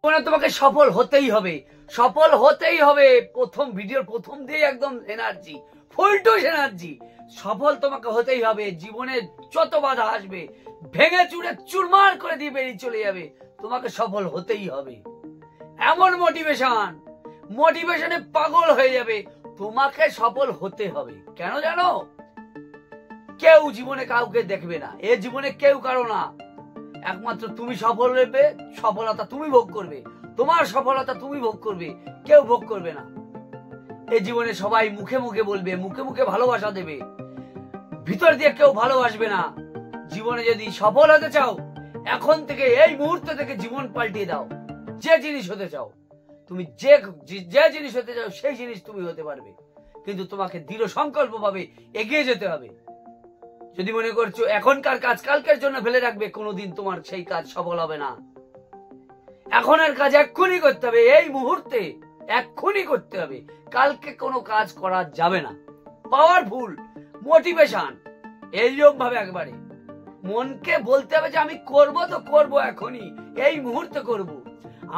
তোমাকে সফল হতেই হবে, সফল হতেই হবে। প্রথম ভিডিওর প্রথম দিয়ে একদম এনার্জি, ফুল টু এনার্জি। সফল তোমাকে হতেই হবে। জীবনে যত বাধা আসবে ভেঙে চুরে চুরমার করে দিয়ে বেরিয়ে চলে যাবে। তোমাকে সফল হতেই হবে। এমন মোটিভেশনে পাগল হয়ে যাবে। তোমাকে সফল হতে হবে। কেন জানো? কেউ জীবনে কাউকে দেখবে না, এ জীবনে কেউ কারো না। একমাত্র তুমি সফল হবে, সফলতা তুমি ভোগ করবে, তোমার সফলতা তুমি ভোগ করবে, কেউ ভোগ করবে না। এই জীবনে সবাই মুখে মুখে বলবে, মুখে মুখে ভালোবাসা দেবে, ভিতর দিয়ে কেউ ভালোবাসবে না। জীবনে যদি সফল হতে চাও, এখন থেকে এই মুহূর্ত থেকে জীবন পাল্টিয়ে দাও। যে জিনিস হতে চাও তুমি, যে জিনিস হতে চাও সেই জিনিস তুমি হতে পারবে, কিন্তু তোমাকে দৃঢ় সংকল্প ভাবে এগিয়ে যেতে হবে। যদি মনে করছো এখনকার কাজ কালকের জন্য ফেলে রাখবে, কোনোদিন তোমার সেই কাজ সফল হবে না। এখনের কাজ এক্ষুনি করতে হবে, এই মুহূর্তে এক্ষুনি করতে হবে। কালকে কোনো কাজ করা যাবে না। পাওয়ারফুল মোটিভেশন এইরকম ভাবে একবারে মনকে বলতে হবে যে আমি করব তো করব, এখনই এই মুহূর্তে করব।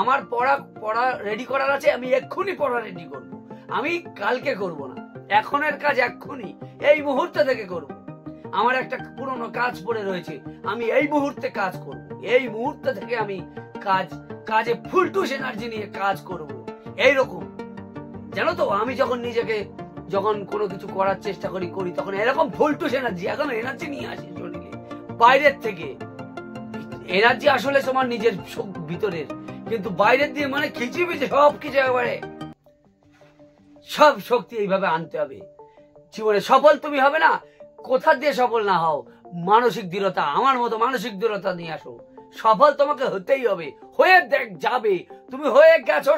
আমার পড়া রেডি করার আছে, আমি এক্ষুনি পড়া রেডি করব। আমি কালকে করব না, এখনের কাজ এক্ষুনি এই মুহূর্তে থেকে করব। আমার একটা পুরনো কাজ পড়ে রয়েছে, আমি এই মুহূর্তে কাজ করব। এই মুহূর্তে থেকে আমি কাজে ফুল টু এনার্জি নিয়ে কাজ করব। এইরকম জানো তো, আমি যখন কোনো কিছু করার চেষ্টা করি তখন এরকম ফুল টু এনার্জি, এখন এনার্জি নিয়ে আসি শরীরে। বাইরের থেকে এনার্জি আসলে তোমার নিজের ভিতরের, কিন্তু বাইরের দিয়ে মানে খিচিবিচি সবকিছু একেবারে সব শক্তি এইভাবে আনতে হবে। জীবনে সফল তুমি হবে না, কোথা দিয়ে সফল না হও, মানসিক দৃঢ়তা, আমার মতো মানসিক দৃঢ়তা নিয়ে আসো। সফল তোমাকে হতেই হবে, হয়ে যাবে। তুমি হয়ে গেছো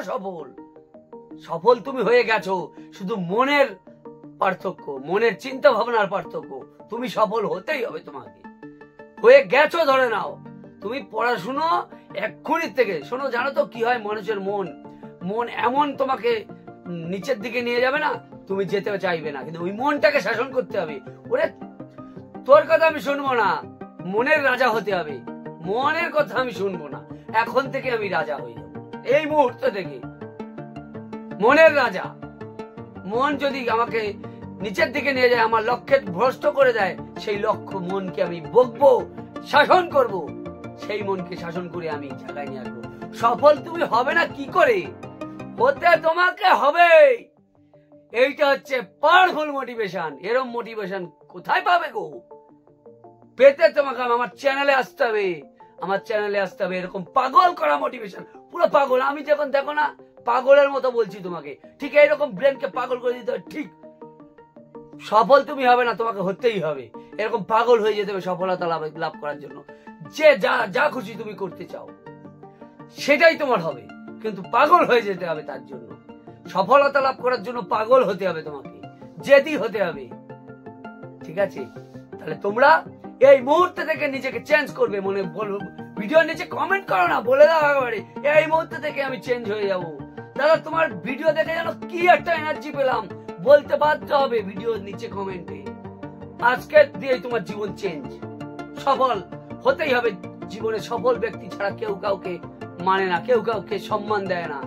সফল তুমি হয়ে গেছো। শুধু মনের পার্থক্য, মনের চিন্তা ভাবনার পার্থক্য। তুমি সফল হতেই হবে, তোমাকে হয়ে গেছো ধরে নাও। তুমি পড়াশুনো এক্ষুনি থেকে শোনো। জানো তো কি হয়, মানুষের মন এমন তোমাকে নিচের দিকে নিয়ে যাবে না, তুমি যেতে চাইবে না, কিন্তু ওই মনটাকে শাসন করতে হবে। ওরে তোর কথা আমি শুনবো না, মনের রাজা হতে হবে। মনের কথা আমি শুনবো না, এখন থেকে আমি রাজা হয়ে যাবো। এই মুহূর্ত থেকে মনের রাজা। মন যদি আমাকে নিচের দিকে নিয়ে যায়, আমার লক্ষ্যে ভ্রষ্ট করে দেয়, সেই লক্ষ্য মনকে আমি বকবো, শাসন করব। সেই মনকে শাসন করে আমি জায়গায় নিয়ে আসবো। সফল তুমি হবে না কি করে? হতে তোমাকে হবে। এইটা হচ্ছে পাওয়ারফুল মোটিভেশন। এরকম মোটিভেশন কোথায় পাবে গো? পেতে তোমাকে আমার চ্যানেলে আসতে হবে। আমার চ্যানেলে আসতে হবে। এরকম পাগল করা মোটিভেশন, পুরো পাগল। আমি যখন দেখো না পাগলের মতো বলছি তোমাকে, ঠিক এইরকম ব্রেনকে পাগল করে দিতে হবে। ঠিক সফল তুমি হবে না, তোমাকে হতেই হবে। এরকম পাগল হয়ে যেতে হবে সফলতা লাভ করার জন্য। যে যা খুশি তুমি করতে চাও সেটাই তোমার হবে, কিন্তু পাগল হয়ে যেতে হবে তার জন্য। সফলতা লাভ করার জন্য পাগল হতে হবে, তোমাকে জেদি হতে হবে। ঠিক আছে? তাহলে তোমরা এই মুহূর্তে থেকে নিজেকে চেঞ্জ করবে। মনে বলবো, ভিডিও নিচে কমেন্ট করো না, বলে দাও একেবারে এই মুহূর্তে থেকে আমি চেঞ্জ হয়ে যাব। দাদা তোমার ভিডিও দেখে যেন কি একটা এনার্জি পেলাম, বলতে বাধ্য হবে ভিডিওর নিচে কমেন্টে। আজকের দিয়ে তোমার জীবন চেঞ্জ। সফল হতেই হবে। জীবনে সফল ব্যক্তি ছাড়া কেউ কাউকে মানে না, কেউ কাউকে সম্মান দেয় না।